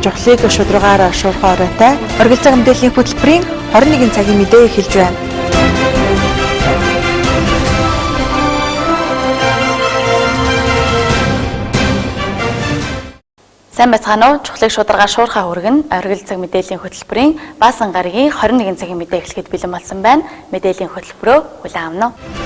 Жохлыг шударгаараа шуурхай оройтой оргил цаг мэдээллийн хөтөлбөрийн 21 цагийн мэдээ эхэлж байна. Сайн байцгаана уу? Жохлыг шударгаа шуурхай хүргэн оргил цаг мэдээллийн хөтөлбөрийн баасан гарагийн 21 цагийн мэдээ эхлэхэд бэлэн болсон байна. Мэдээллийн хөтөлбөрөө хүлээн авна уу?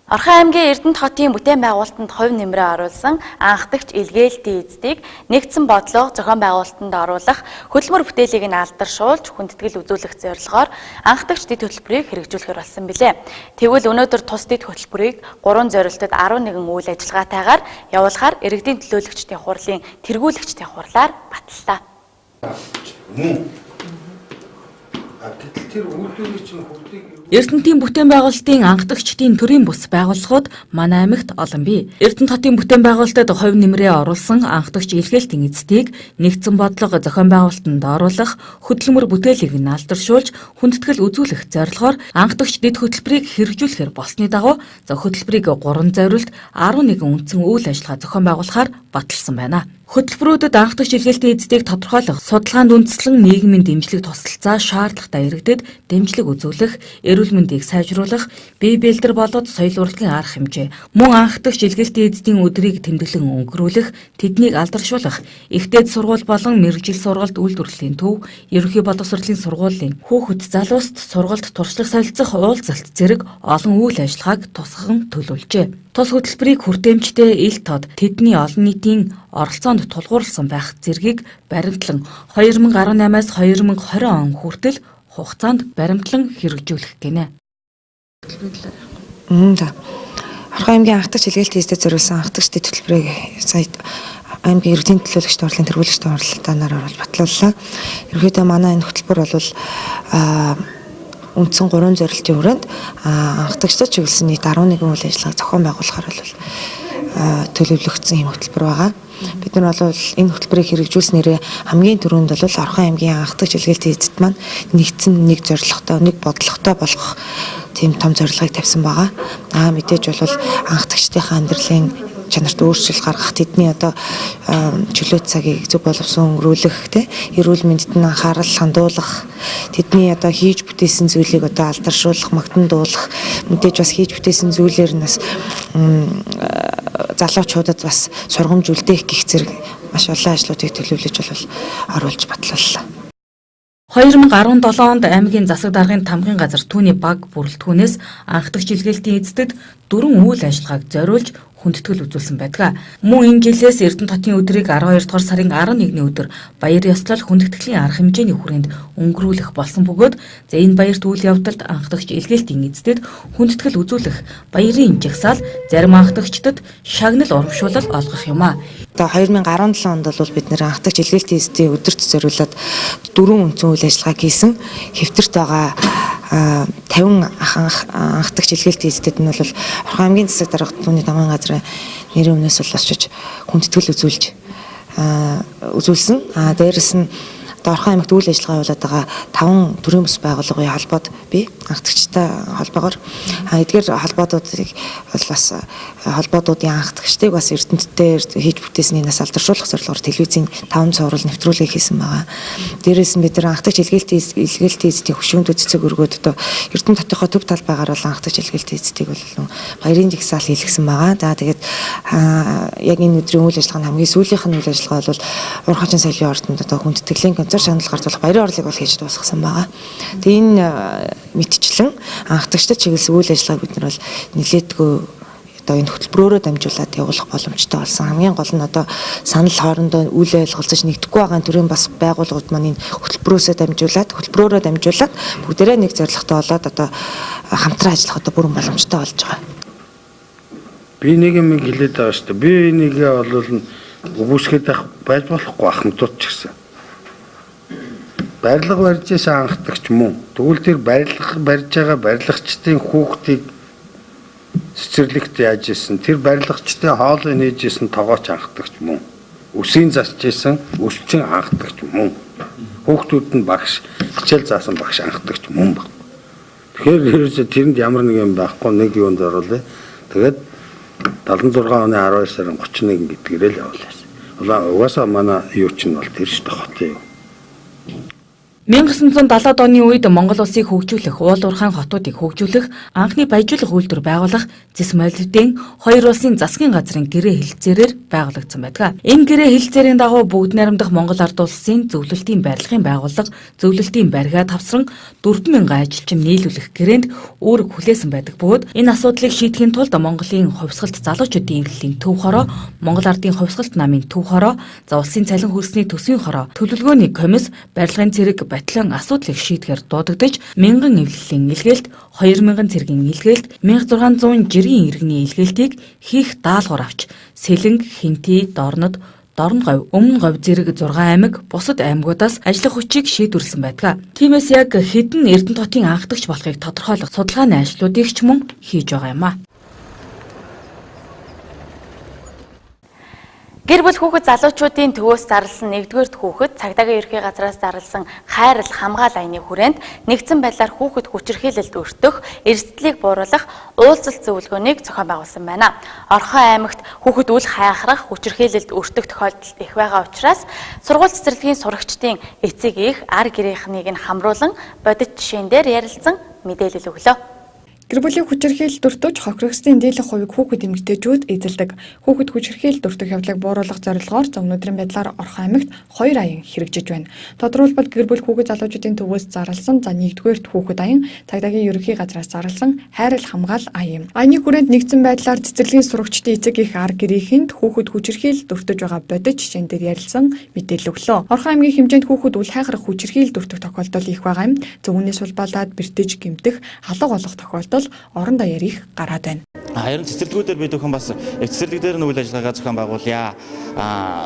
Орхон аймгийн Эрдэнэт хотын бүтээн байгуулалтанд хувь нэмрээ оруулсан анхдагч илгээлтийн эздийг нэгдсэн бодлого зохион байгуулалтанд оруулах хөтөлбөр бүтээлийг нь алдаршуулж хүндэтгэл үзүүлэх зорилгоор анхдагч дэд хөтөлбөрийг хэрэгжүүлэхээр болсон билээ. Тэгвэл өнөөдөр тус дэд хөтөлбөрийг 3 зорилтод 11 үйл ажиллагаатайгаар явуулахаар иргэдийн төлөөлөгчдийн хурлын тэргүүлэгчдийн хурлаар батллаа. Эрдэнэтийн бүтээн байгуулалтын анхдагчдын төрийн бус байгууллагууд манай аймагт олон бий. Эрдэнэт хотын бүтээн байгуулалтад хувь нэмрээ оруулсан анхдагч илгээлтийн эздийг нэгдсэн бодлого зохион байгуулалтанд оруулах хөтөлбөр бүтээлийг нь алдаршуулж хүндэтгэл үзүүлэх зорилгоор анхдагч дэд хөтөлбөрийг хэрэгжүүлэхээр болсны дагуу хөтөлбөрийг 3 зорилт 11 үндсэн үйл ажиллагаа зохион байгуулахаар баталсан байна. Хөтөлбөрүүдэд анхдагч илгээлтийн эздийг тодорхойлох, судалгаанд үндэслэн нийгмийн дэмжлэг тусалцаа шаардлагатай иргэдэд дэмжлэг үзүүлэх, эрүүл мэндийг сайжруулах, бие бэлдэр болоод соёл урлагийн арга хэмжээ, мөн анхдагч илгээлтийн эздийн өдрийг тэмдэглэн өнгөрүүлэх, тэднийг алдаршуулах, ихтэйд сургууль болон мэргэжил сургалт үйлдвэрлэлийн төв, ерөнхий боловсролын сургуулийн хүүхэд залууст сургалт туршлага солилцох уулзалт зэрэг олон үйл ажиллагааг тусган төлөвлөжээ. Тус хөтөлбөрийг хүртээмжтэй ил тод тэдний олон нийтийн оролцоонд тулгуурласан байх зэргийг баримтлан 2018-аас 2020 он хүртэл хугацаанд баримтлан хэрэгжүүлэх гинэ. Орхон аймгийн анхдагч илгээлтийн эздэд зориулсан анхдагч дэд хөтөлбөрийг сая аймгийн иргэдийн төлөөлөгчдийн хурлын тэргүүлэгчдийн оролцоотойгоор оруулж батлууллаа. Ерөнхийдөө манай энэ хөтөлбөр бол үндсэн 3 зорилтын хүрээнд анхдагчдад чиглэсэн нийт 11 үйл ажиллагааг зохион байгуулахаар бол төлөвлөгдсөн юм хөтөлбөр байгаа. Бид нар бол энэ хөтөлбөрийг хэрэгжүүлснээр хамгийн түрүүнд бол Орхон аймгийн анхдагч илгээлтийн эзэд маань нэгдсэн нэг зорилготой, нэг бодлоготой болгох тийм том зорилгыг тавьсан байгаа. Мэдээж бол анхдагчдын амьдралын чанарт өөрчлөлт гаргах, тэдний одоо чөлөөт цагийг зөв боловсон өнгөрүүлэх, эрүүл мэндэд нь анхаарал хандуулах, тэдний одоо хийж бүтээсэн зүйлийг одоо алдаршуулах, магтандуулах, мэдээж бас хийж бүтээсэн зүйлээр нь бас залуучуудад бас сургамж үлдээх гэх зэрэг маш олон ажлуудыг төлөвлөж бол оруулж батлууллаа. 2017 онд аймгийн засаг даргын тамгын газар түүний баг бүрэлдэхүүнээс анхдагч илгээлтийн эздэд 4 үйл ажиллагааг зориулж хүндэтгэл үзүүлсэн байдаг. Мөн энэ жилээс Эрдэнэт хотын өдрийг 12 дугаар сарын 11-ний өдөр баяр ёслол хүндэтгэлийн арга хэмжээний хүрээнд өнгөрүүлэх болсон бөгөөд энэ баярт үйл явдалд анхдагч илгээлтийн эздэд хүндэтгэл үзүүлэх баярын жагсаал зарим анхдагчдад шагнал урамшуулал олгох юм а. Одоо 2017 онд бол бид нэр анхдагч илгээлтийн эздийн өдөрт зориулаад 4 үндсэн үйл ажиллагааг хийсэн. Хэвтэрт байгаа 50 анхдагч илгээлтийн эздэд нь бол Орхон аймгийн засаг дарга түүний тамгын газрын нэрийн өмнөөс бол очиж хүндэтгэл үзүүлсэн. Дээрээс нь Орхон аймагт үйл ажиллагаа явуулаад байгаа 5 төрийн бус байгууллагын холбоод бий анхдагчтай холбоогоор эдгээр холбоодуудыг бас холбоодуудын анхдагчдыг бас Эрдэнэтээр хийж бүтээсний нас алдаршуулах зорилгоор телевизийн 5 цуврал нэвтрүүлэг хийсэн байгаа. Дээрээс нь бид нар анхдагч илгээлтийн эздийн хөшөөнд цэцэг өргөөд одоо Эрдэнэт хотынхоо төв талбайгаар бол анхдагч илгээлтийн эздийг бол баярын жагсаал хийлгэсэн байгаа. За тэгээд яг энэ өдрийн үйл ажиллагааны хамгийн сүүлийнх нь үйл ажиллагаа бол Урхачин соёлын ордонд одоо хүндэтгэлийн концерт шагнал гартуулах баярын орлыг бол хийж дуусгасан байгаа. Тэгээ энэ мэтчлэн анхдагчдад чиглэсэн үйл ажиллагааг бид нар бол нэлээдгүй одоо энэ хөтөлбөрөөрөө дамжуулаад явуулах боломжтой болсон. Хамгийн гол нь одоо санал хоорондоо үйл ойлголцож нэгдэхгүй байгаа төрлийн бас байгууллагууд маань энэ хөтөлбөрөөрөө дамжуулаад бүгдээрээ нэг зорилготой болоод одоо хамтран ажиллах одоо бүрэн боломжтой болж байгаа. Би нэг юм хэлээд байгаа шүү дээ. Би энийгээ бол өвөсгöd байж болохгүй ахмадууд ч гэсэн. Барилга барьж исэн анхдагч мөн. Тэгвэл тэр барилга барьж байгаа барилгачдын хүүхдийг цэцэрлэгт яаж исэн, тэр барилгачдын хоолой нээж исэн тогооч анхдагч мөн. Үсийн засч исэн өсчин анхдагч мөн. Хүүхдүүд нь багш хичээл заасан багш анхдагч мөн баг. Тэгэхээр ерөөсө тэрэнд ямар нэг юм байхгүй нэг юунд оруулаа. Тэгээд 76 оны 12 сарын 31 гэдгээрээ л явуулсан. Угаасаа манай юу ч нь бол тэр шүү дээ хот юм. 1970-ад оны үед Монгол улсыг хөгжүүлэх, уул уурхайн хотуудыг хөгжүүлэх, анхны баяжуулах үйлдвэр байгуулах Зисмалдын хоёр улсын засгийн газрын гэрээ хэлэлцээрээр байгуулагдсан байдаг. Энэ гэрээ хэлэлцээрийн дагуу бүгд найрамдах Монгол ард улсын зөвлөлтийн барилгын байгууллага, зөвлөлтийн баригаа тавсран 4,000 ажилчин нийлүүлэх гэрээнд үүрэг хүлээсэн байдаг бөгөөд энэ асуудлыг шийдэхийн тулд Монголын хувьсгалт залуучуудын эрхлэлийн төв хороо, Монгол ардын хувьсгалт намын төв хороо, за улсын цалин хөрсний төсвийн хороо, төлөвлөгөөний комисс, барилгын цэрэг батлан асуудлыг шийдэхээр дуудагдаж 1000 эвлэлийн илгээлт, 2000 цэргийн илгээлт, 1600 жирийн иргэний илгээлтийг хийх даалгавар авч Сэлэнг, Хинти, Дорнод, Дорноговь, Өмнө говь зэрэг 6 аймаг бусад аймагуудаас ажиллах хүчийг шийдвэрлсэн байдаг. Тиймээс яг хэдэн Эрдэнэ хотын анхдагч болохыг тодорхойлох судалгааны ажлуудыг ч мөн хийж байгаа юм а. Гэр бүл хүүхэд залуучуудын төвөөс зарласан 1-р хүүхэд цагдаагийн ерхий газраас зарласан хайрал хамгаал аяны хүрээнд нэгдсэн байдлаар хүүхэд хүчирхийлэлд өртөх, эрсдлийг бууруулах уулзалт зөвлөгөөнийг зохион байгуулсан байна. Орхон аймагт хүүхэд үл хайхрах, хүчирхийлэлд өртөх тохиолдол их байгаа учраас сургууль цэцэрлэгийн сурагчдын эцэг их ар гэрийнхнийг нь хамруулан бодит жишээн дээр ярилцсан мэдээлэл өглөө. Гэр бүлийн хүчирхийлэлд өртөж хохирогчдын дийлэх хувийг хүүхэд эмэгтэйчүүд эзэлдэг. Хүүхэд хүчирхийлэлд өртөх явдлыг бууруулах зорилгоор өнөөдрийн байдлаар Орхон аймагт 2 аян хэрэгжиж байна. Тодорхойлбол гэр бүл хүүхэд залуучуудын төвөөс зарласан за 1-р хүүхэд аян цагдаагийн ерөнхий газраас зарласан хайрал хамгаал аян. Аяны хүрээнд нэгдсэн байдлаар цэцэрлэгийн сурагчдын эцэг их ар гэрийнхэнд хүүхэд хүчирхийлэлд өртөж байгаа бодит жишээн дээр ярилцсан мэдээлэл өглөө. Орхон аймгийн хэмжээнд хүүхэд үл хайхрах хүчирхийлэлд өртөх тохиолдол их байгаа юм. Зөвхөн сулбаалаад бэртэж гэмтэх, алга болох тохиолдол орон даяар их гараад байна. Харин цэцэрлэгүүдээр бид өхөн бас цэцэрлэг дээр нь үйл ажиллагаа зохион байгуулъя.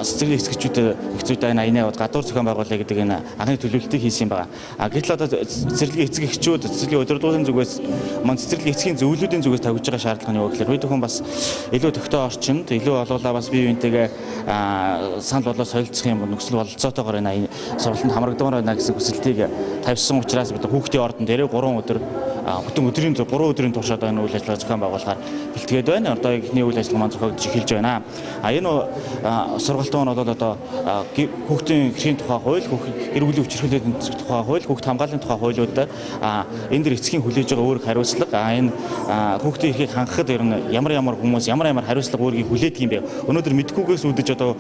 Цэцэрлэг эцэгчүүд аяны яваад гадуур зохион байгуулъя гэдэг энэ анхны төлөвлөлтийг хийсэн байгаа. Гэтэл одоо цэцэрлэгийн эцэг эхчүүд цэцэрлэгийн удирдлагын зүгээс мөн цэцэрлэгийн эцгийн зөвлөлүүдийн зүгээс тавьж байгаа шаардлага нь юу гэхээр бид өхөн бас илүү тогтоо орчинд илүү олуулаа бас бие биентэйгээ санал болоо солилцох юм нөхцөл бололцоотойгоор энэ сургалтанд хамрагдмаар байна гэсэн хүсэлтийг тавьсан учраас бид хүүхдийн ордон дээр 3 өдөр бүтэн өдрийн 3 өдрийн турш одоо энэ үйл ажиллагаа зохион байгуулахаар бэлтгээд байна. Одоо ихний үйл ажиллагаа маань зохиогдож эхэлж байна. Энэ сургалт маань бол одоо хүүхдийн эрхийн тухай хууль, гэр бүлийн хүчирхийллийн тухай хууль, хүүхд хамгааллын тухай хуулиудаар энэ дэр эцгийн хүлээж байгаа үүрэг хариуцлага энэ хүүхдийн эрхийг хангахад ер нь ямар хүмүүс ямар хариуцлага үүргийг хүлээдэг юм бэ? Өнөөдөр мэдхгүйгээс үүдэж одоо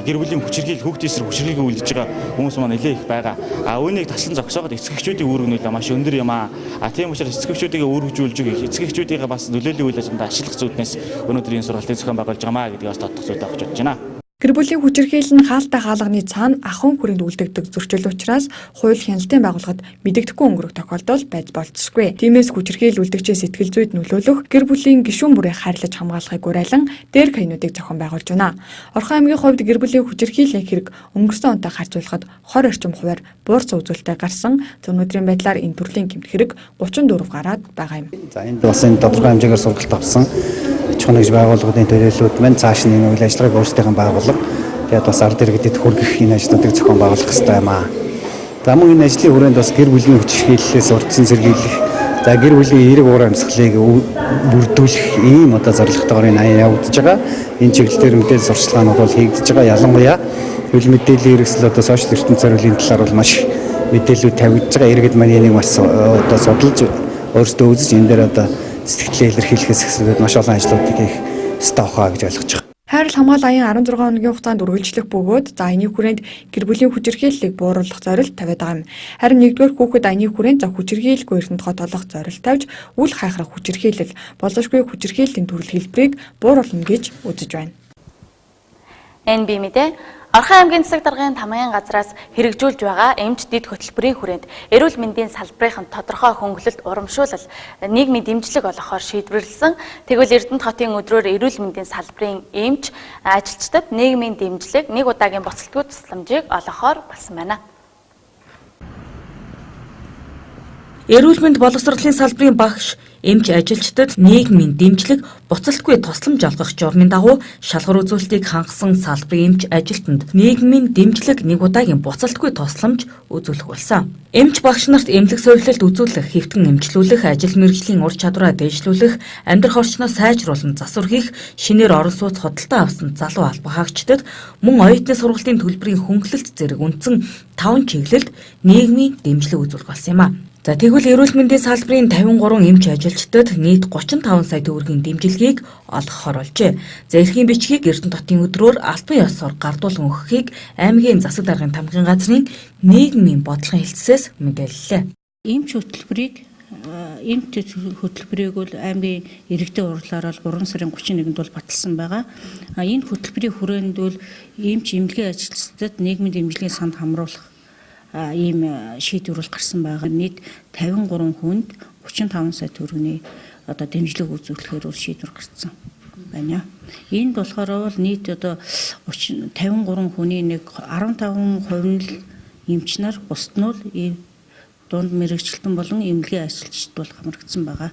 гэр бүлийн хүчирхийлэл хүүхдийн эсрэг хүчирхийлэл үлдэж байгаа хүмүүс маань нэлээд их байгаа. Үүнийг таслан зогсоогоод эцэгчүүдийн үүрэг нь маш өндөр юм аа. Тийм учраас эцэгчүүдийг үүргэжүүлж өгөх, эцэгчүүдийг бас нөлөөллийн үйл ажиллагаанд ашиглах зүуднээс өнөөдөр энэ сургалтыг зохион байгуулж байгаамаа гэдгийг бас тодтох зүйтэй авч бодож байна. Гэр бүлийн хүчирхийлэл нь хаалтай хаалганы цаана ахын хүрээнд үлдэгдэг зөрчил учраас хууль хяналтын байгууллагад мэдэгдэхгүй өнгөрөх тохиолдол байж болцсогүй. Тиймээс хүчирхийлэл үлдэгчээ сэтгэл зүйд нөлөөлөх гэр бүлийн гишүүн бүрийг хайрлаж хамгаалахыг уриалан дээр хаянуудыг зохион байгуулж байна. Орхон аймгийн хувьд гэр бүлийн хүчирхийллийн хэрэг өнгөрсөн онтой харьцуулахад 20 орчим хувиар буурц үзүүлэлттэй гарсан. Өнөөдрийн байдлаар энэ төрлийн гэмт хэрэг 34 гараад байгаа юм. За энд бас энэ тодорхой хэмжээгээр сургалт авсан чухал нэгж байгууллагын төлөөллүүд мань цааш нь энэ үйл ажиллагааг өөрсдийнх нь байгуулга тэгээд бас ард иргэдэд хүргэх энэ ажлуудыг зохион байгуулах хэрэгтэй юм аа. За мөн энэ ажлын хүрээнд бас гэр бүлийн хүчирхийллээс урдсан сэргийлэх, за гэр бүлийн эерэг уур амьсгалыг бүрдүүлэх ийм одоо зорилготойгоор энэ аяа явагдаж байгаа. Энэ чиглэлээр мэдээлэл сурчлагаанууд бол хийгдэж байгаа. Ялангуяа хөл мэдээллийн хэрэгсэл одоо сошиал ертөнц зориулын талаар бол маш мэдээлэлүүд тавигдж байгаа. Иргэд маань энийг бас одоо судалж өөрсдөө үзэж энэ дээр одоо сэтгэлээ илэрхийлэхээс эхлээд маш олон ажлуудыг хийх ёстой хаа гэж ойлгож байна. Хайрал хамгаал аян 16 хоногийн хугацаанд үргэлжлэх бөгөөд за аяны хүрээнд гэр бүлийн хүчирхийллийг бууруулах зорилт тавиад байгаа юм. Харин 1-р хүүхэд аяны хүрээнд за хүчирхийлэлгүй Эрдэнэт хот олох зорилт тавьж үл хайхрах хүчирхийлэл, болзошгүй хүчирхийллийн төрөл хэлбэрийг бууруулна гэж үзэж байна. Энэ би мэдээ Орхон аймгийн засаг даргын тамгын газраас хэрэгжүүлж байгаа эмч дэд хөтөлбөрийн хүрээнд эрүүл мэндийн салбарын тодорхой хөнгөлөлт урамшуулал нийгмийн дэмжлэг олгохоор шийдвэрлсэн. Тэгвэл Эрдэнэт хотын өдрөөр эрүүл мэндийн салбарын эмч ажилчдад нийгмийн дэмжлэг нэг удаагийн боцолтгүй тусламжийг олгохоор болсон байна. Эрүүл мэнд боловсролын салбарын багш эмч ажилчдад нийгмийн дэмжлэг буцалтгүй тусламж олгох журмын дагуу шалгар үзүүлэлтийг хангасан салбарын эмч ажилтнанд нийгмийн дэмжлэг нэг удаагийн буцалтгүй тусламж үзүүлэх болсон. Эмч багш нарт эмнэлэг сувилалт үзүүлэх, хэвтгэн эмчлүүлэх, ажил мэргэжлийн ур чадвараа дээшлүүлэх, амьдрах орчноо сайжруулан засвар хийх, шинээр орон сууц худалдаа авсан залуу албахаагчдад мөн оюутны сургалтын төлбөрийн хөнгөлөлт зэрэг үндсэн 5 чиглэлд нийгмийн дэмжлэг үзүүлэх болсон юм а. За тэгвэл эрүүл мэндийн салбарын 53 эмч ажилчдад нийт 35 сая төгрөгийн дэмжлэгийг олгохоор болжээ. За эрхийн бичгийг Эрдэнэтотын өдрөөр албан ёсоор гардуулан өгөхийг аймгийн засаг даргын тамгын газрын нийгмийн бодлогын хэлтсээс мэдээллээ. Эмч хөтөлбөрийг бол аймгийн иргэдэд урлаар бол 3 сарын 31-нд бол баталсан байгаа. Энэ хөтөлбөрийн хүрээнд бол эмч эмнэлгийн ажилчдад нийгмийн дэмжлэгийн санд хамруулах ийм шийдвэр гарсан байгаа. Нийт 53 хүнд 35 сая төгрөгийн одоо дэмжлэг үзүүлэхээр бол шийдвэр гарсан байна. Энд болохоор бол нийт одоо 53 хүний нэг 15% нь эмч нар, бусд нь бол дунд мэргэжилтэн болон эмнэлгийн ажилчид бол хамрагдсан байгаа.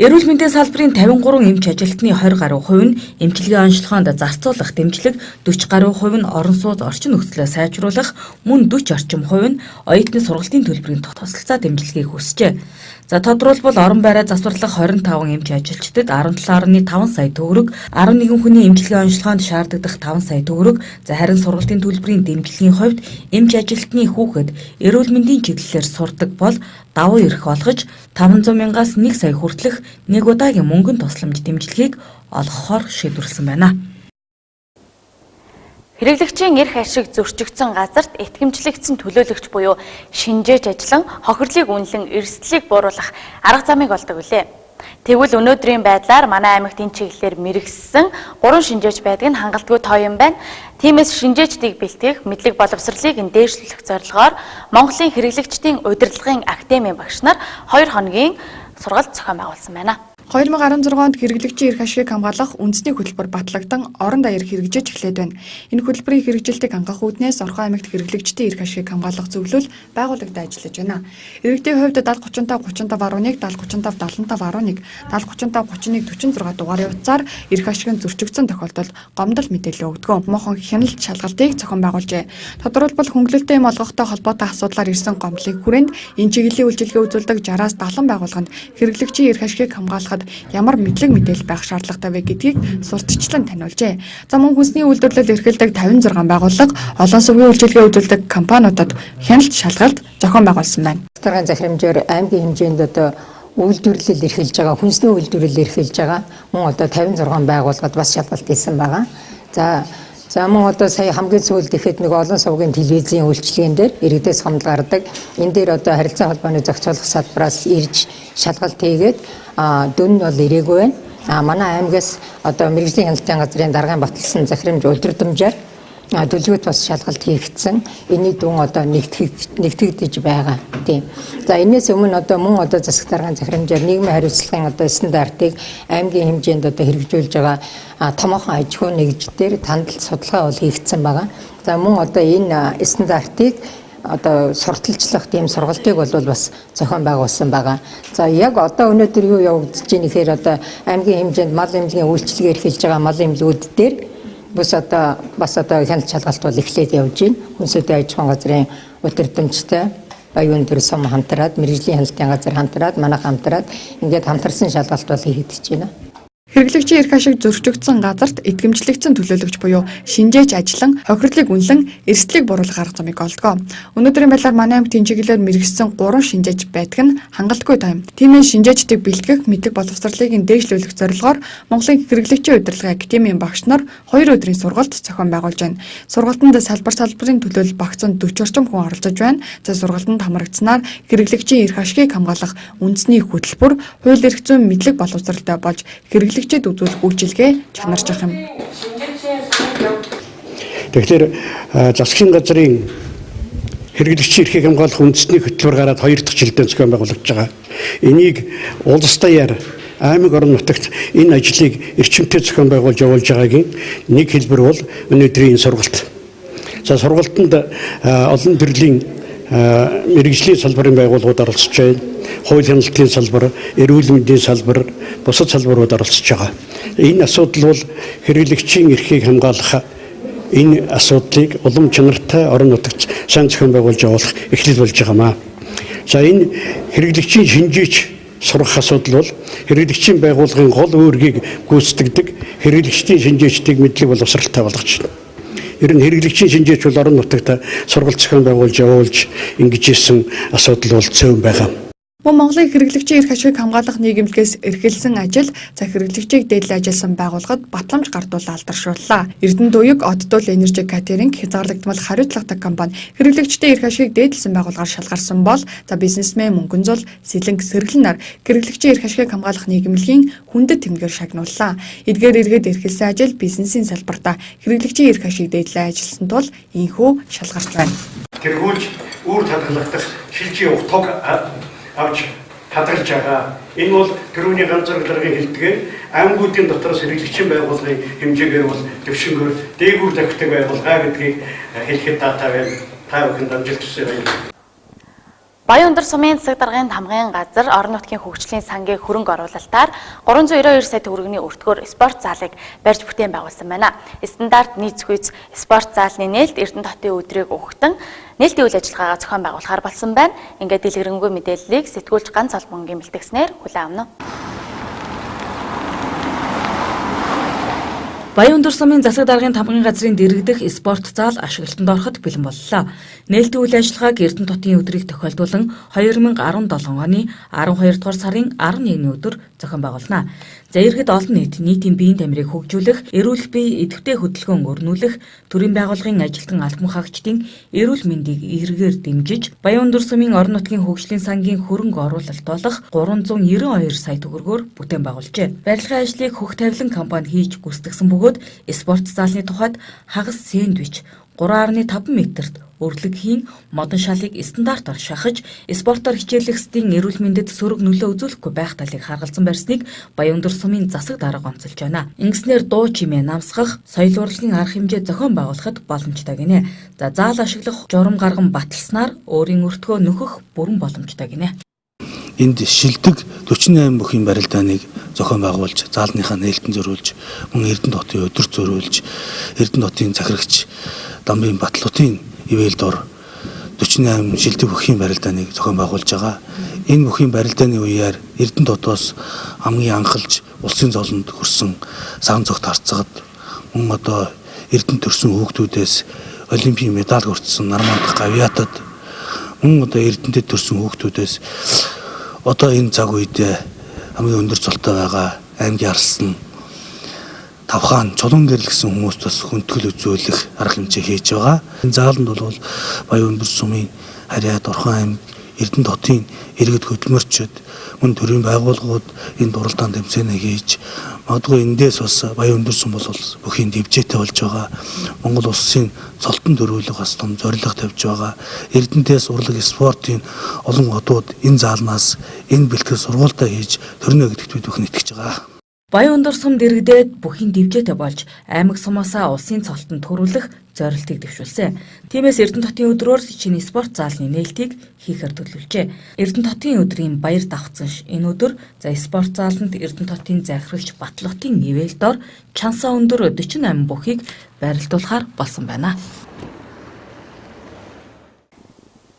Эрүүл мэндийн салбарын 53 эмч ажилтны 20 гаруй хувь нь эмчилгээ онцлогоонд зарцуулах дэмжлэг, 40 гаруй хувь нь орон сууц орчин нөхцөлөө сайжруулах, мөн 40 орчим хувь нь оюутны сургалтын төлбөрийн тусалцаа дэмжлэгийг хүсжээ. За тодорхойлбол орон байраа засварлах 25 эмч ажилчдад 17.5 сая төгрөг, 11 хүний эмчилгээ онцлогоонд шаарддаг 5 сая төгрөг, за харин сургалтын төлбөрийн дэмжлэгийн хувьд эмч ажилтны хүүхэд эрүүл мэндийн чиглэлээр сурдаг бол давуу эрх олгож 500 мянгаас 1 сая хүртэлх нэг удаагийн мөнгөн тусламж дэмжлэгийг олгохоор шийдвэрлсэн байна. Хэрэглэгчийн эрх ашиг зөрчигдсөн газарт итгэмжлэгдсэн төлөөлөгч буюу шинжээж ажиллан хохирлыг үнэлэн эрсдлийг бууруулах арга замыг олдог билээ. Тэгвэл өнөөдрийн байдлаар манай аймагт энэ чиглэлээр мэрэгссэн 3 шинжээж байдаг нь хангалтгүй тоо юм байна. Тиймээс шинжээчдийг бэлтгэх, мэдлэг боловсролыг дээшлүүлэх зорилгоор Монголын хэрэглэгчдийн удирдлагын академийн багш нар 2 хоногийн сургалт зохион байгуулсан байна. 2016 онд хэрэглэгчийн эрх ашигыг хамгаалах үндэсний хөтөлбөр батлагдсан орон даяар хэрэгжиж эхлээд байна. Энэ хөтөлбөрийн хэрэгжилтийг хангах үүднээс Орхон аймагт хэрэглэгчдийн эрх ашигыг хамгаалах зөвлөл байгуулагдаж ажиллаж байна. Иргэдийн хувьд 7035 35.1, 7035 75.1, 7035 31 46 дугаарын утсаар эрх ашиг нь зөрчигдсөн тохиолдолд гомдол мэдээлэл өгдөг. Мохон хяналт шалгалтыг зохион байгуулжээ. Тодорхойлбол хөнгөлөлттэй юм олгохтой холбоотой асуудлаар ирсэн гомдлын хүрээнд энэ чиглэлийн үйлчилгээ үзүүлдэг 60-аас 70 байгууллаганд хэрэглэгчийн эрх ашигыг хамгаалахад ямар мэдлэг мэдээлэл байх шаардлагатай вэ гэдгийг сурталчлан таниулжээ. За мөн хүнсний үйлдвэрлэл эрхэлдэг 56 байгууллага, олон сүмийн үйлчилгээ үзүүлдэг компаниудад хяналт шалгалт зохион байгуулсан байна. Даргын захирамжаар аймгийн хэмжээнд одоо үйлдвэрлэл эрхэлж байгаа, хүнсний үйлдвэрлэл эрхэлж байгаа мөн одоо 56 байгууллагад бас шалгалт хийсэн байгаа. За мөн одоо сая хамгийн сүүлд ихэд нэг олон сувгийн телевизийн үйлчилгээнд дээр иргэдээс хомд гардаг. Энэ дээр одоо харилцаа холбооны зохицуулах салбараас ирж шалгалт хийгээд дүн нь бол ирээгүй байна. Манай аймгаас одоо мэргэжлийн хяналтын газрын даргын баталсан захирамж удирдамжаар төлөвлөгөөт бас шалгалт хийгдсэн. Энэний дүн одоо нэгтгэгдэж байгаа. Тийм. За энэс өмнө одоо мөн одоо засаг даргын захирамжаар нийгмийн хариуцлагын одоо стандартыг аймгийн хэмжээнд одоо хэрэгжүүлж байгаа томоохон аж ахуйн нэгждээр тандалт судалгаа бол хийгдсэн байгаа. За мөн одоо энэ стандартыг одоо сурталчлах тийм сургалтыг бол бас зохион байгуулсан байгаа. За яг одоо өнөөдөр юу явагдаж байна гэхээр одоо аймгийн хэмжээнд мал эмнэлгийн үйлчилгээ эрхэлж байгаа мал эмнэлгүүд дээр бас одоо хяналт шалгалт бол эхлээд явж байна. Хүнсний аж ахуйн газрын удирдамжтай баян төр сум хамтраад, мэргэжлийн хяналтын газар хамтраад, манайх хамтраад ингээд хамтарсан шалгалт бол хийгдэж байна. Хэрэглэгчийн эрх ашиг зөрчигдсөн газарт итгэмжлэгдсэн төлөөлөгч буюу шинжээж ажиллан хохирлыг үнэлэн эрсдлийг бууруулах арга замыг олдгоо. Өнөөдрийн байдлаар манай аймагт энэ чиглэлээр мэргэжсэн 3 шинжээж байдаг нь хангалтгүй тайм. Тиймээс шинжээчдийг бэлтгэх, мэдлэг боловсролыг дээшлүүлэх зорилгоор Монголын хэрэглэгчийн удирдлагын академийн багш нар 2 өдрийн сургалт зохион байгуулж байна. Сургалтанд салбарын төлөөлөл багцанд 40 орчим хүн оролцож байна. За сургалтанд хамрагдсанаар хэрэглэгчийн эрх ашигыг хамгаалах үндэсний хөтөлбөр, хууль эрх зүйн мэдлэг боловсролтой болж хэрэглэгчид үзүүлэх үйлчилгээ чанарч ах юм. Тэгэхээр засгийн газрын хэрэглэгчийн эрхийг хамгаалах үндэсний хөтөлбөр гараад 2 дахь жилдээ зохион байгуулагдж байгаа. Энийг улс даяар аймаг орон нутагт энэ ажлыг эрчимтэй зохион байгуулж явуулж байгаагийн нэг хэлбэр бол өнөөдрийн сургалт. За сургалтанд олон төрлийн мэрэгжлийн салбарын байгууллагууд оролцож байна. Хууль хяналтын салбар, эрүүл мэндийн салбар, бусад салбарууд оролцож байгаа. Энэ асуудал бол хэрэглэгчийн эрхийг хамгаалах энэ асуудлыг улам чанартай орон нутагт сайн зохион байгуулж явуулах эхлэл болж байгаамаа. За энэ хэрэглэгчийн шинжиж сурах асуудал бол хэрэглэгчийн байгууллагын гол үүргийг гүйцэтгэдэг хэрэглэгчдийн шинжээчдийг мэдлэг боловсралтай болгож байна. Ер нь хэрэглэгчийн шинжээч бол орон нутагт сургалт зохион байгуулж явуулж ингэж исэн асуудал бол цөөн байгаа. Мөн Монголын хэрэглэгчийн эрх ашиг хамгаалах нийгэмлэгээс эрхэлсэн ажил за хэрэглэгчийг дээдлэн ажилласан байгууллагад батламж гардуулан алдаршууллаа. Эрдэнэ дуяг Оддуул Энержи Катеринг хязгаарлагдмал хариуцлагатай компани хэрэглэгчдийн эрх ашигыг дээдлсэн байгууллагаар шалгарсан бол за бизнесмен Мөнгөн Зул Сэлэнг Сэргэлэн нар хэрэглэгчийн эрх ашигыг хамгаалах нийгэмлэгийн хүндэт тэмдгээр шагнууллаа. Эдгээр эргээд эрхэлсэн ажил бизнесийн салбартаа хэрэглэгчийн эрх ашиг дээдлэн ажилласан тул инхүү шалгарч байна. Тэргүүлж үр хадгалагдах шилжийн утгыг авч хадгалж байгаа. Энэ бол төрөүний ганцхан даргын хэлдгээр аймагуудын дотроос хэрэглэгчийн байгууллагын хэмжээгээр бол төвшнгөр дээгүүр давхдаг байгууллага гэдгийг хэлэхэд та бүхэнд амжилт хүсье байна. Баянундар сумын засаг даргын тамгын газар орон нутгийн хөгжлийн сангийн хөрөнгө оруулалтаар 392 сая төгрөгийн өртгөөр спорт залыг барьж бүтээн байгуулсан байна. Стандарт нийт зохиц спорт заалны нээлт Эрдэнэ хотын өдрийг өгөхтөн нээлтийн үйл ажиллагаагаа зохион байгуулахаар болсон байна. Ингээд дэлгэрэнгүй мэдээллийг сэтгүүлч ганц холбонгийн бэлтгэснээр хүлээн авна. Баянундар сумын засаг даргын тамгын газрын дэргэдэх спорт зал ашиглалтанд ороход бэлэн боллоо. Нээлтийн үйл ажиллагааг Эрдэнэ хотын өдрийг тохиолдуулан 2017 оны 12 дугаар сарын 11-ний өдөр зохион байгуулна. За иргэд олон нийт нийтийн биеийн тамирыг хөгжүүлэх, эрүүл бие идэвхтэй хөдөлгөөн өрнүүлэх, төрийн байгууллагын ажилтан албан хаагчдын эрүүл мэндийг эргээр дэмжиж, Баянундар сумын орон нутгийн хөгжлийн сангийн хөрөнгө оруулалт болох 392 сая төгрөгөөр бүтээн байгуулжээ. Барилгын ажлыг Хөх Тавилан компани хийж гүйцэтгсэн бөгөөд спорт заалны тухайд хагас сэндвич 3.5 метрт өрлөгийн модон шалыг стандартаар шахаж, спортоор хичээлэгчдийн эрүүл мэндэд сөрөг нөлөө үзүүлэхгүй байх талыг харгалзан барьсныг Баянундар сумын засаг дарга онцолж байна. Ингэснээр дуу чимээ намсгах, соёл урлагийн арга хэмжээ зохион байгуулахад боломжтой гинэ. За заал ашиглах журам гарган баталснаар өөрийн өртгөө нөхөх бүрэн боломжтой гинэ. Энд шилдэг 48 бүхий барилдааныг зохион байгуулж, заалныхаа нээлтэн зориулж, мөн Эрдэнэ хотын өдөр зориулж, Эрдэнэ хотын захирагч Дамбын Батлуудын ивэл дор 48 шилдэг бүхий барилдааныг зохион байгуулж байгаа. Энэ бүхий барилдааны үеэр Эрдэнэ хотоос хамгийн анхалж улсын золонд хүрсэн сан цогт харцагд мөн одоо Эрдэнэ төрсэн хүүхдүүдээс олимпийн медаль хүртсэн Нармандах авиатад мөн одоо Эрдэнэтэд төрсэн хүүхдүүдээс одоо энэ цаг үед хамгийн өндөр цолтой байгаа аймгийн арслан тавхаан чулуун гэрэл гэсэн хүмүүст бас хүндэтгэл үзүүлэх арга хэмжээ хийж байгаа. Энэ зааланд бол Баянундар сумын Харьяат, Орхон аймаг, Эрдэнэ хотын иргэд хөдөлмөрчид мөн төрийн байгууллагууд энэ дуралдаан тэмцээнэ хийж магадгүй эндээс бас Баянундар сум бол бүхийн дэвжээтэй болж байгаа. Монгол улсын цолтон төрүүлэх бас том зорилго тавьж байгаа. Эрдэнэтээс урлаг спортын олон хотууд энэ заалнаас энэ бэлтгэл сургуультай хийж төрнө гэдэгт бид бүхэн итгэж байгаа. Баянундар сум дэргэдээд бүхийн дэвжээтэй болж аймаг сумаасаа улсын цолтон төрүүлэх зорилтыг дэвшүүлсэн. Тиймээс Эрдэнэ хотын өдрөөр шинэ спорт заалны нээлтийг хийхээр төлөвлөжээ. Эрдэнэ хотын өдрийн баяр давхцан энэ өдөр за спорт зааланд Эрдэнэ хотын захирагч Батлуудын ивэл дор чансаа өндөр 48 бүхийг байрлуулахаар болсон байна.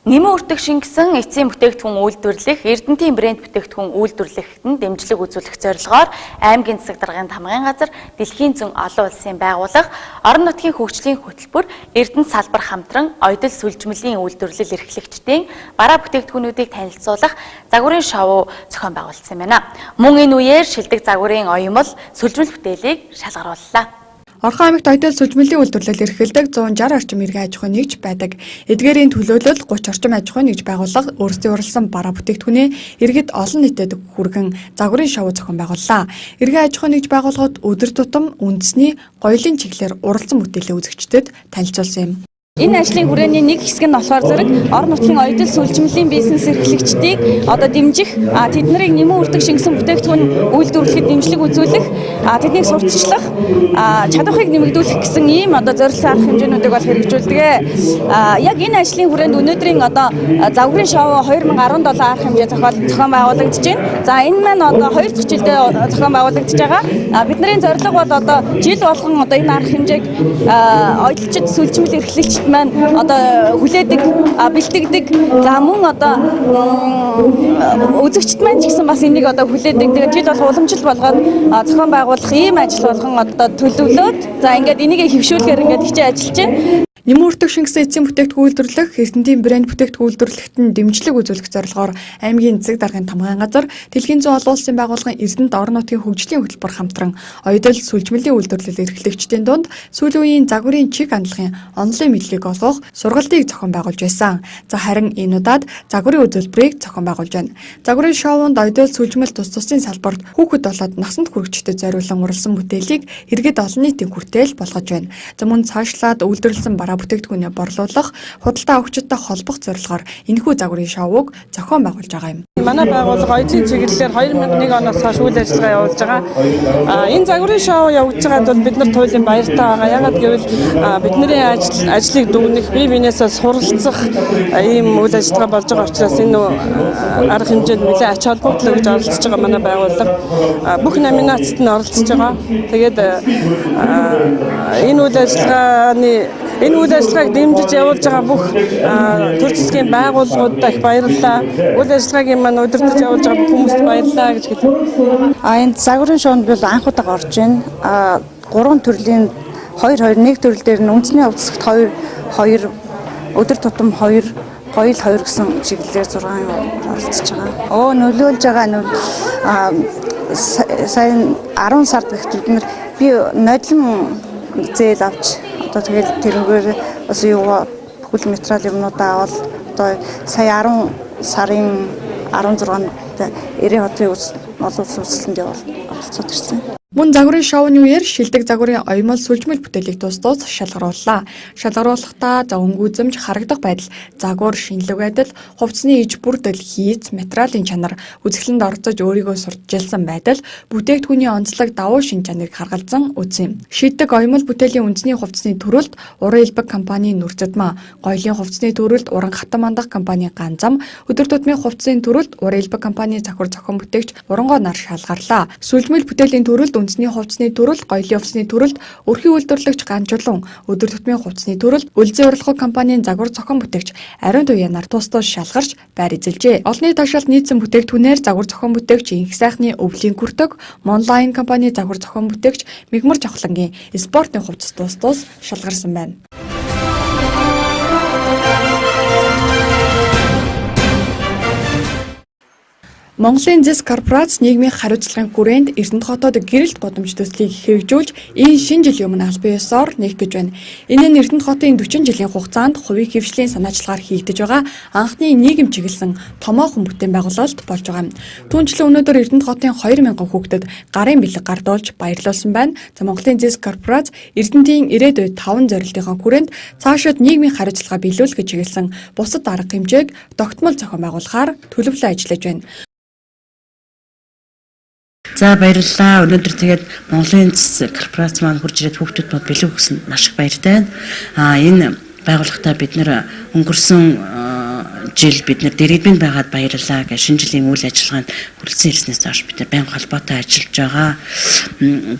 Нэмэн өртөг шингэсэн эцсийн бүтээгдэхүүн үйлдвэрлэх, Эрдэнэтийн брэнд бүтээгдэхүүн үйлдвэрлэхэд нь дэмжлэг үзүүлэх зорилгоор аймгийн засаг даргын тамгын газар дэлхийн зүүн олон улсын байгууллага орон нутгийн хөгжлийн хөтөлбөр Эрдэнэт салбар хамтран оёдол сүлжмэлийн үйлдвэрлэл эрхлэгчдийн бараа бүтээгдэхүүнүүдийг танилцуулах загварын шоу зохион байгуулсан байна. Мөн энэ үеэр шилдэг загварын оёмол сүлжмэл бүтээлийг шалгарууллаа. Орхон аймагт оёдол сүлжмэлийн үйлдвэрлэл эрхэлдэг 160 орчим иргэн аж ахуйн нэгж байдаг. Эдгээрийн төлөөлөл 30 орчим аж ахуйн нэгж байгууллага өөрсдийн уралсан бараа бүтээгдэхүүнээ иргэд олон нийтэд хүргэн загварын шоу зохион байгууллаа. Иргэн аж ахуйн нэгж байгууллагууд өдөр тутам үндэсний гоёлын чиглэлээр уралсан бүтээлээ үзэгчдэд танилцуулсан юм. Энэ ажлын хүрээний нэг хэсэг нь болохоор зэрэг орон нутгийн оюутан сүүлчмэлийн бизнес эрхлэгчдийг одоо дэмжих, тэднийг нэмэн үрдэг шингэсэн бүтээгдэхүүн үйлдвэрлэхэд дэмжлэг үзүүлэх, тэднийг сурталчлах, чадварыг нэмэгдүүлэх гэсэн ийм одоо зорилттой арга хэмжээнүүдийг бол хэрэгжүүлдэг. Яг энэ ажлын хүрээнд өнөөдрийн одоо загварын шоу 2017 арга хэмжээ зохион байгуулагдаж байна. За энэ маань одоо 2 дахь жилдээ зохион байгуулагдаж байгаа. Бидний зорилго бол одоо жил болгон одоо энэ арга хэмжээг оюутчид сүүлчмэл эрхлэгч маань одоо хүлээдэг, бэлтгэдэг. За мөн одоо үзэгчд маань ч гэсэн бас энийг одоо хүлээдэг. Тэгээд жил бол уламжлал болгоод зохион байгуулах ийм ажил болгон одоо төлөвлөөд за ингээд энийг хэвшүүлэхээр ингээд хичээ ажиллаж байна. Нэмэн үрдэг шингэсэн эцсийн бүтээгдэхүүн үйлдвэрлэх, Эрдэнэтийн брэнд бүтээгдэхүүн үйлдвэрлэхэд нь дэмжлэг үзүүлэх зорилгоор аймгийн засаг даргын тамгын газар, Дэлхийн зүүн олон улсын байгууллагын Эрдэнэт орон нутгийн хөгжлийн хөтөлбөр хамтран оюутал сүлжмэлийн үйлдвэрлэл эрхлэгчдийн дунд сүүлийн үеийн загварын чиг хандлагын онлайн мэдлэгийг олгох сургалтыг зохион байгуулж байсан. За харин энэ удаад загварын үзүүлбэрийг зохион байгуулж байна. Загварын шоунд оюутал сүлжмэл тус тусын салбарт хүүхэд болоод насанд хүрэгчдэд зориулсан уралсан бүтээлийг иргэд олон нийтийн хүртэл болгож байна. За мөн цаашлаад үйлдвэрлэсэн бүтээгдэхүүнээ борлуулах, худалдаа авахчдтай холбох зорилгоор энэхүү загварын шоуг зохион байгуулж байгаа юм. Манай байгууллага оюутлын чиглэлээр 2001 оноос хойш үйл ажиллагаа явуулж байгаа. Энэ загварын шоу явуулж байгаад бол бид нар туйлын баяртай байгаа. Ягаад гэвэл бидний ажлыг дүгнэх, бие биенээсээ суралцах ийм үйл ажиллагаа болж байгаа учраас энэ арга хэмжээнд нэлээд ач холбогдол гэж оролцож байгаа манай байгууллага. Бүх номинацид нь оролцож байгаа. Тэгээд энэ үйл ажиллагааг дэмжиж явуулж байгаа бүх төр засгийн байгууллагуудад их баярлалаа. Үйл ажиллагаагийн маань удирдах явуулж байгаа бүх хүмүүст баярлалаа гэж хэлье. Энэ загварын шоунд бол анх удаа орж байна. 3 төрлийн 2 төрөл дээр нь үндэсний хувьсагт 2 өдөр тутам 2 гоёл 2 гэсэн чиглэлээр 6 оролцож байгаа. Нөлөөлж байгаа сая 10 сард гэхэд би нодлон зээл авч одоо тэгэл тэрнгээр бас юу бүхэл материал юмнуудаа авал одоо сая 10 сарын 16-нд Эрийн хотын олон улсын улсланд оролцоод ирсэн. Мөн загварын шоуны үеэр шилдэг загварын оёмол сүлжмэл бүтээлийг тус шалгарууллаа. Шалгаруулахдаа өнгө үзэмж, харагдах байдал, загвар, шинэлэг байдал, хувцсны иж бүрдэл, хийц, материалын чанар, үзэсгэлэнд оролцож өөрийгөө сурталчилсан байдал, бүтээгдэхүүний онцлог, давуу шин чанарыг харгалзан үзсэн. Шилдэг оёмол бүтээлийн үндэсний хувцсны төрөлд Уран элбэг компанийн Нүрзэдмаа, гоёлын хувцсны төрөлд Уран хатан мандах компани Ганзам, өдөр тутмын хувцсны төрөлд Уран элбэг компани Завхар зохион бүтээгч Урангой нар шалгарлаа. Сүлжмэл бүтээлийн төрөлд үндэсний хувцсны төрөлд, гоёлын хувцсны төрөлд өрхийн үйлдвэрлэгч Ганжулан, өдөр тутмын хувцсны төрөлд Үлзий урлагч компанийн Завхар зохион бүтээгч Ариун Туяанаар тус шалгарч байр эзэлжээ. Олонний ташаалд нийцсэн бүтээгдэхүүнээр Завхар зохион бүтээгч Инх сайхны өвлийн күртэг, Монлайн компани Завхар зохион бүтээгч Мигмар Жавхлангийн спортын хувцас тус шалгарсан байна. Монголын зэс корпорац нийгмийн хариуцлагын хүрээнд Эрдэнэт хотод гэрэлт гудамж төслийг хэрэгжүүлж энэ шинэ жилийн өмнө албан ёсоор нэгтгэж байна. Энэ нь Эрдэнэт хотын 40 жилийн хугацаанд хувийн хвшлийн санаачлагаар хийгдэж байгаа анхны нийгэм чиглэсэн томоохон бүтээн байгуулалт болж байгаа юм. Түүнчлэн өнөөдөр Эрдэнэт хотын 2000 хүүхдэд гарын бэлэг гардуулж баярлуулсан байна. За Монголын зэс корпорац Эрдэнэтийн ирээдүйд 5 зорилтын хүрээнд цаашид нийгмийн хариуцлага биелүүлэхэд чиглэсэн бусад арга хэмжээг тогтмол зохион байгуулахаар төлөвлөө ажиллаж байна. За баярлалаа. Өнөөдөр тэгээд Монголын зэс корпорац маань хурж ирээд хүүхдүүд мод бэлэг өгсөнд маш их баяртай байна. Энэ байгууллагатай бид нэр өнгөрсөн жил бид нэр дэргэдэнд байгаад баярлалаа гэж шинэ жилийн үйл ажиллагаанд хүрэлцэн ирснээс хойш бид нар байнга холбоотой ажиллаж байгаа.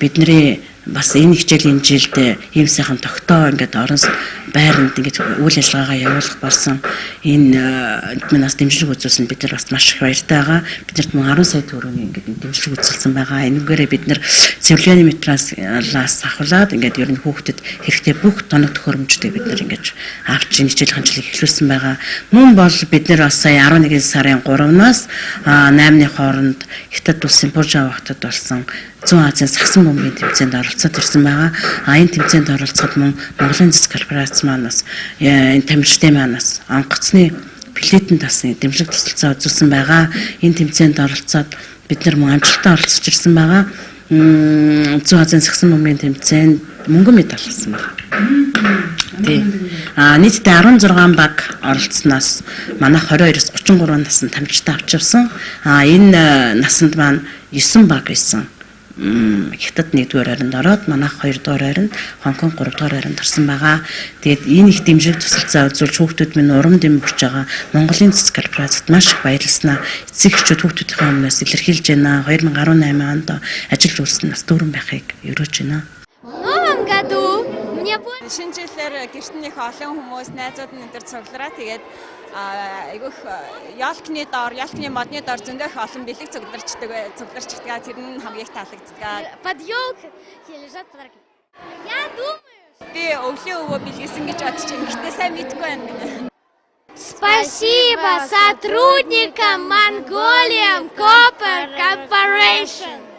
Бидний бас энэ хичээлийн жилд ийм сайхан тогтоо ингээд орон байранд ингээд үйл ажиллагаагаа явуулах болсон энэ манаас дэмжлэг үзүүлсэн бид нар бас маш их баяртай байгаа. Биднэрт мөн 10 сая төгрөгийн ингээд дэмжлэг үзүүлсэн байгаа. Энэгээрээ бид нар цэвэрлэгээний материалаас ахуулаад ингээд ер нь хүүхдэд хэрэгтэй бүх тоног төхөөрөмжүүдийг бид нар ингээд авч энэ хичээл хандлыг эхлүүлсэн байгаа. Мөн бол бид нар бас сая 11 сарын 3-наас 8-ны хооронд Хятад улсын Буржаа хотод болсон Зүүн Азийн сагсан бөмбөгийн тэмцээнд оролцоод ирсэн байгаа. Энэ тэмцээнд оролцоход мөн Монголын зэс корпорац манаас энэ тамирчдын манаас онгоцны плетэн тасны дэмжлэг тусалцаа үзүүлсэн байгаа. Энэ тэмцээнд оролцоод бид нар мөн амжилттай оролцож ирсэн байгаа. Зүүн Азийн сагсан бөмбөгийн тэмцээнд мөнгөн медаль авсан байна. Тий. Нийтдээ 16 баг оролцсноос манайх 22-оос 33 наснд тамирчтай авч явсан. Энэ насанд маань 9 баг байсан. Хятад 1-р хайранд ороод манайх 2-р хайранд, Хонконг 3-р хайранд орсон байгаа. Тэгээд энэ их дэмжлэг тусалцаа үзүүлж хүүхдүүд минь урам дэм өгч байгаа. Монголын цэцэг корпорацид маш их баярласнаа. Эцэг эхчүүд хүүхдүүдийнхээ өмнөөс илэрхийлж байна. 2018 онд ажиллаж үлдсэн нас дүүрэн байхыг өрөөж байна. Шинэ жилээр гэрт нэх олон хүмүүс найзууд нь энэ төр цуглараа тэгээд айгүйх ялкны модны доор зөндөх олон бэлэг цугларчдаг. Тэр нь хамгийн их таалагддаг. Подъёг лежат подарки. Я думаю. Би өглөө өвөө бэлгэсэн гэж бодож байна. Гэтэ сайн мэдэхгүй байна. Спасибо сотрудникам Mongolian Copper Corporation.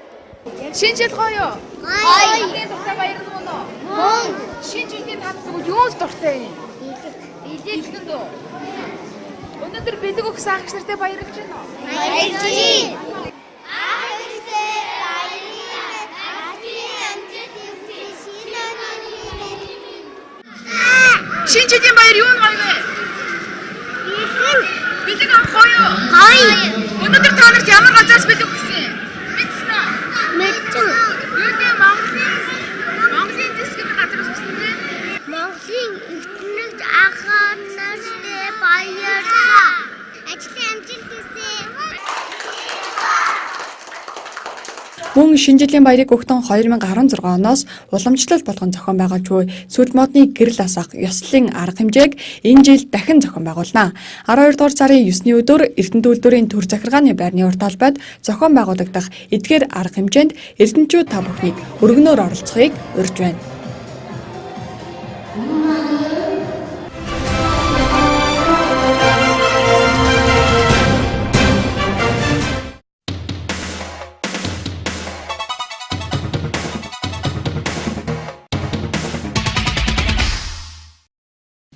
Шинэ жил гоё юу? Гоё. Дуртай баярлалаа уу? Мөн. Шинэ жилийн таалагдсан юу л дуртай юм? Бэлэг дөө. Өнөөдөр бэлэг өгсөн ах эгч нартай баярлаж байна уу? Баярлж байна. Шинэ жилийн баяр юу гоё вэ? Бэлэг авах гоё юу? Гоё. Өнөөдөр та нарт ямар газраас бэлэг өгсөн? Мэдсэн үү? Мэдсэн. Юу дээ Монголын зэсгэн газраас өгсөн дээ? Монголын интернет ахаар нартай баярлалаа. Ажлын амжилт хүсье. Мөн шинэ жилийн баярыг өгтөн 2016 оноос уламжлал болгон зохион байгуулж буй сүлд модны гэрэл асах ёслолын арга хэмжээг энэ жил дахин зохион байгуулнаа. 12 дугаар сарын 9-ний өдөр Эрдэнэт үйлдвэрийн төр захиргааны байрны урт талбайд зохион байгуулагдах эдгээр арга хэмжээнд эрдэнэчүүд та бүхнийг өргөнөөр оролцохыг урьж байна.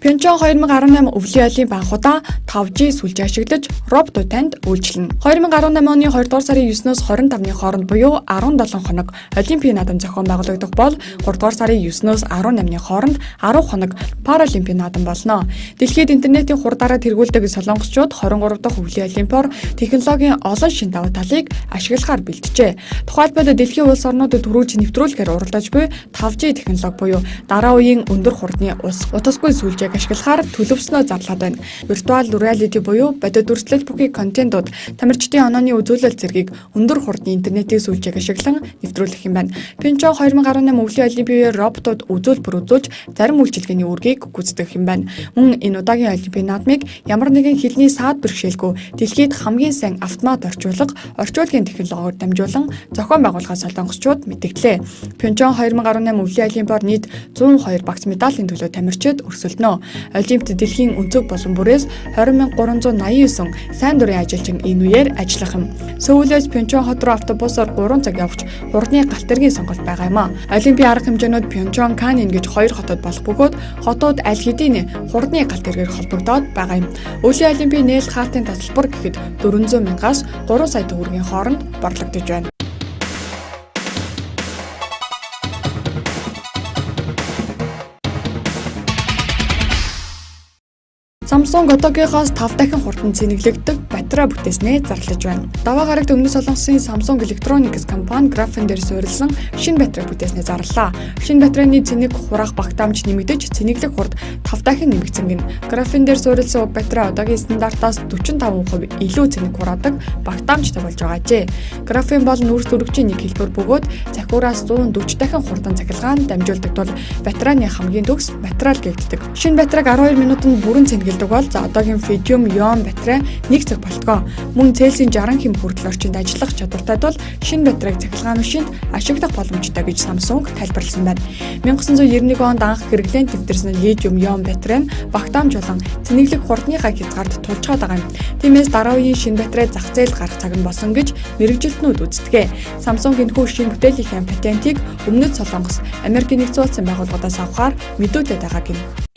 Пьончан 2018 өвлийн айлын банхуудаа 5G сүлжээ ашиглаж роботууд танд үйлчлэнэ. 2018 оны 2 дугаар сарын 9-өөс 25-ны хооронд буюу 17 хоног Олимпийн наадам зохион байгуулагдах бол 3 дугаар сарын 9-өөс 18-ны хооронд 10 хоног Паралимпийн наадам болно. Дэлхийд интернетийн хурдаараа тэргүүлдэг солонгосчууд 23 дахь өвлийн олимпиор технологийн олон шин давуу талыг ашиглахаар бэлджээ. Тухайлбал дэлхийн улс орнуудад төрүүлж нэвтрүүлэхээр уралдаж буй 5G технологи буюу дараа үеийн өндөр хурдны утасгүй сүлжээг ашиглахаар төлөвснөө зарлаад байна. Виртуал реалити буюу бодит дүрслэл бүхий контентууд тамирчдын онооны үзүүлэлт зэргийг өндөр хурдны интернетийн сүлжээг ашиглан нэвтрүүлэх юм байна. Пьончан 2018 өвлийн олимпиад роботууд үзүүлбэр үзүүлж зарим үйлчилгээний үргийг гүйцэтгэх юм байна. Мөн энэ удаагийн олимпийн наадмыг ямар нэгэн хэлний саад бэрхшээлгүй дэлхийд хамгийн сайн автомат орчуулгын технологиор дамжуулан зохион байгуулахаас солонгосчууд мэдгдлээ. Пьончан 2018 өвлийн олимпиар нийт 102 багц медалийн төлөө тамирчид өрсөлдөнө. Олимпиад дэлхийн өнцөг болон бүрээс 20,389 сайн дурын ажилчин энэ үеэр ажиллах юм. Сөүлээс Пьончан хот руу автобусаар 3 цаг явж хурдны галт тэргийн сонголт байгаа юм а. Олимпийн арга хэмжээнүүд Пьончан, Канин гэж 2 хотод болох бөгөөд хотууд аль хэдийн хурдны галт тэргээр холбогдоод байгаа юм. Өвлийн олимпийн нээлт хаалтын тасалбар гэхэд 400 мянгаас 3 сая төгрөгийн хооронд борлогдож байна. Samsung одоогийнхоос 5 дахин хурдан цэнэглэгдэх батарей бүтээснээ зарлаж байна. Даваа гарагт өмнө Солонгосын Samsung Electronics компани графен дээр суурилсан шинэ батарей бүтээснээ зарлаа. Шинэ батарейны цэник хураах багтаамж нэмэгдэж цэнэглэх хурд 5 дахин нэмэгдсэн гин. Графен дээр суурилсан уг батарей одоогийн стандартаас 45% илүү цэник хураадаг багтаамжтай болж байгаажээ. Графен бол нүүрс төрөгчийн нэг хэлбэр бөгөөд захиураас 140 дахин хурдан цахилгаан дамжуулдаг тул батарейны хамгийн төгс материал гэгддэг. Шинэ батарейг 12 минутанд бүрэн цэнэглэдэг бол одоогийн литиум-ион батарей 1 цаг болтгоо. Мөн Цельсийн 60 хэм хүртэл орчинд ажиллах чадвартай тул шинэ батарейг цахилгаан машинд ашиглах боломжтой гэж Samsung тайлбарласан байна. 1991 онд анх хэрэглэн тэмдэрсэн литиум-ион батарей нь багтаамж болон цэнэглэх хурдныхаа хязгаарт тулчгаад байгаа юм. Тиймээс дараа үеийн шинэ батарей зах зээлд гарах цаг нь болсон гэж мэрэгжилтнүүд үздэг. Samsung энэхүү шинэ бүтээлийнхээ патентийг Өмнөд Солонгос, Америкийн нэгдсэн улсын байгууллагуудаас авахаар мэдүүлээд байгаа гэнэ.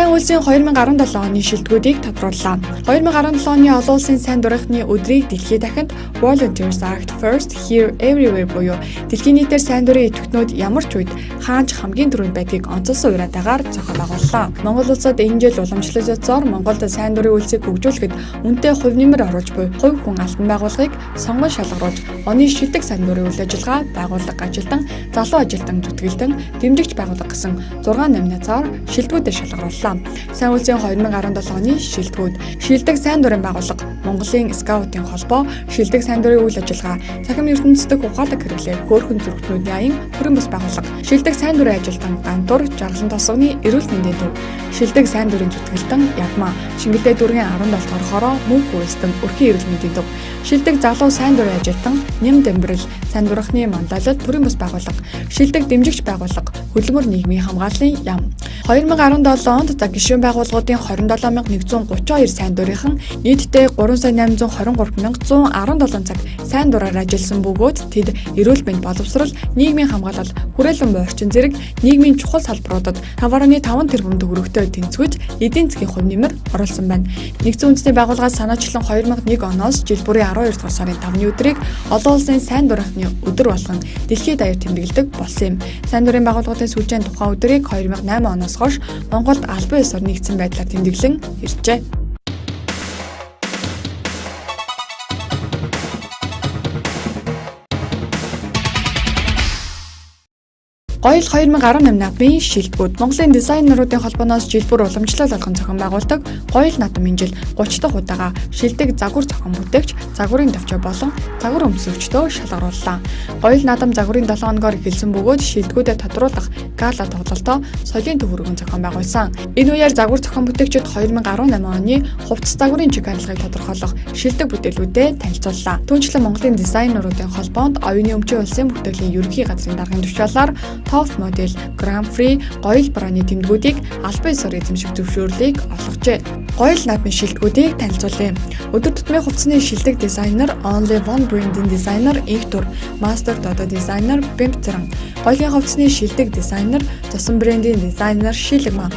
Сайн улсын 2017 оны шилдэгүүдийг тодрууллаа. 2017 оны олон улсын сайн дурынхны өдрийг дэлхийд дахинд Volunteers Act First Here Everywhere буюу дэлхийн нийтээр сайн дурын идэвхтнүүд ямар ч үед хаанч хамгийн түрүүнд байдгийг онцолсон уриатаагаар зохион байгууллаа. Монгол улсад энэ жил уламжлал ёсоор Монголд сайн дурын үйлсийг хөгжүүлэхэд үнэтэй хувь нэмэр оруулж буй хувь хүн алтан байгууллагыг сонгон шалгаруулж оны шилдэг сайн дурын үйл ажиллагаа байгууллага ажилтан, залуу ажилтан зүтгэлтэн, дэмжигч байгууллага гэсэн 6 номинацаар шилдэгүүдэд шалгарууллаа. Сайн улсын 2017 оны шилдэгүүд: шилдэг сайн дурын байгууллага, Монголын скаутын холбоо, шилдэг сайн дурын үйл ажиллагаа, цахим ертөнцийн ухаалаг хэрэглээ, хөөрхөн зүрхтнүүдийн аян, төрийн бас байгууллага, шилдэг сайн дурын ажилтан, гантур, жаргалан тосгоны эрүүл мэндийн төв, шилдэг сайн дурын зүтгэлтэн, ягмаа, Шингэлдээ дүүргийн 17 дугаар хороо, мөнх үйлстэн, өрхийн эрүүл мэндийн төв, шилдэг залуу сайн дурын ажилтан, нэм дэмбэрэл, сайн дурынхны мандалал, төрийн бас байгууллага, шилдэг дэмжигч байгууллага, хөтөлбөр нийгмийн хамгааллын яам. 2017 онд за гишүүн байгууллагуудын 27132 сайн дурынхан нийтдээ 3,823,117 цаг сайн дураар ажилласан бөгөөд тэд эрүүл мэнд боловсрол, нийгмийн хамгаалал, хүрээлэн буй орчин зэрэг нийгмийн чухал салбаруудад 5.5 тэрбум төгрөгтэй тэнцвэж эдийн засгийн хувь нэмэр оруулсан байна. Нэгдсэн үндэсний байгууллагаас санаачлан 2001 оноос жил бүрийн 12 дугаар сарын 5-ны өдрийг олон улсын сайн дурынхны өдөр болгон дэлхийд даяар тэмдэглэдэг болсон юм. Сайн дурын байгууллагуудын сүлжээний тухайн өдрийг 2008 оноос хойш Монголд албан ёсоор нэгдсэн байдлаар тэмдэглэн иржээ. Гоёл 2018 наадмын шилдэгүүд. Монголын дизайнеруудын холбооноос жил бүр уламжлал болгон зохион байгуулдаг Гоёл наадам энэ жил 30 дахь удаага шилдэг загвар зохион бүтээгч, загварын товчоо болон загвар өмсгөгчдөө шалгарууллаа. Гоёл наадам загварын 7 хоногоор эхэлсэн бөгөөд шилдэгүүдэд тодруулах гала тоглолтоо соёлын төвөргөн зохион байгуулсан. Энэ үеэр загвар зохион бүтээгчид 2018 оны хувцас загварын чиг хариалгыг тодорхойлох шилдэг бүтээлүүдэд танилцууллаа. Түүнчлэн Монголын дизайнеруудын холбоонд оюуны өмчийн улсын бүртгэлийн ерөнхий газрын даргын тушаалаар топ модель, Grand Prix, Гоёл брааны тэмдгүүдийг албан ёсоор эзэмших зөвшөөрлийг олгожээ. Гоёл наадмын шилдэгүүдийг танилцуулъя. Өдөр тутмын хувцсны шилдэг дизайнер Only One брендийн дизайнер Игтур, Master Dodo дизайнер Бэмцэрэн, Гоёлын хувцсны шилдэг дизайнер Цусан брендийн дизайнер Шилэгман,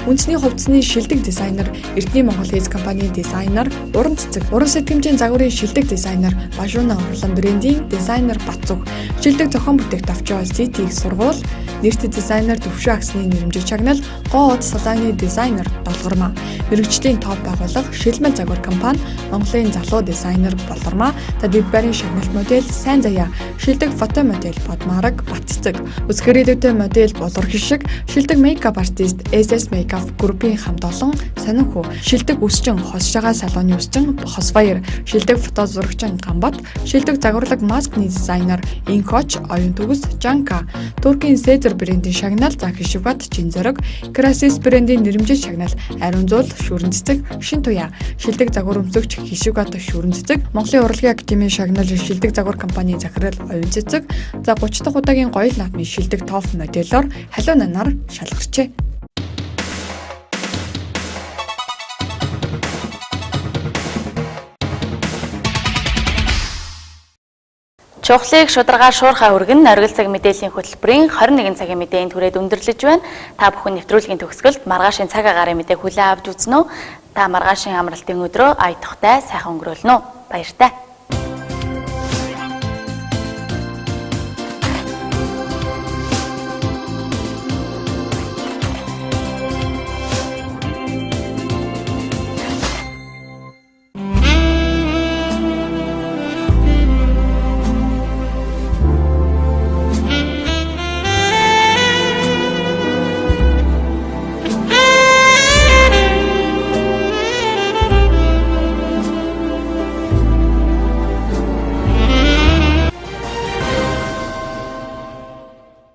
үндэсний хувцсны шилдэг дизайнер Эрдэнэ Монгол Хийс компанийн дизайнер Уран Цэцэг, уран сэтгэмжийн загварын шилдэг дизайнер Бажууна урлан брендийн дизайнер Батцуг, шилдэг зохион бүтээгт авчаа City-г сургууль, нэртэд дизайнер Төвшөө агсны нэрмжиг чагнал Гоод салааны дизайнер Долгормаа, мэрэгжлийн топ байгууллага Шилмэл загвар компани, Монголын залуу дизайнер Болормаа, Биббарын шагналт модель Сайн заяа, шилдэг фото модель Бодмараг Батцэг, үсгэрэлтэй модель Булур Хишиг, шилдэг мейкап артист SS Makeup группийн хамт олон сонинхүү, шилдэг үсчин хосшагаа салууны үсчин Хосбаяр, шилдэг фото зурагчин Гамбат, шилдэг загварлаг маскны дизайнер Инкоч оюун төгс Жанка, Туркийн Сезер брендийн шагнал Захишбат Чинзорог, Красис брендийн нэрмжил шагнал Ариун зуул Шүүрэн цэцэг Шин туяа, шилдэг загвар өмсөгч Хишигат Шүүрэн цэцэг, Монголын урлагийн академийн шагнал шилдэг загвар компанийн захирал оюун цэцэг, за 30 дахь удаагийн Гоёл наадмын шилдэг топ модельор халуун нанаар шалгарчээ. Чухлыг шударгаар шуурхай өргөн оргил цаг мэдээллийн хөтөлбөрийн 21 цагийн мэдээнд хүрээд өндөрлөж байна. Та бүхэн нэвтрүүлгийн төгсгөлд маргаашийн цаг агаарын мэдээ хүлээн авч үзнэ үү? Та маргаашийн амралтын өдрөө аятахтай сайхан өнгөрөөлнө үү? Баяртай.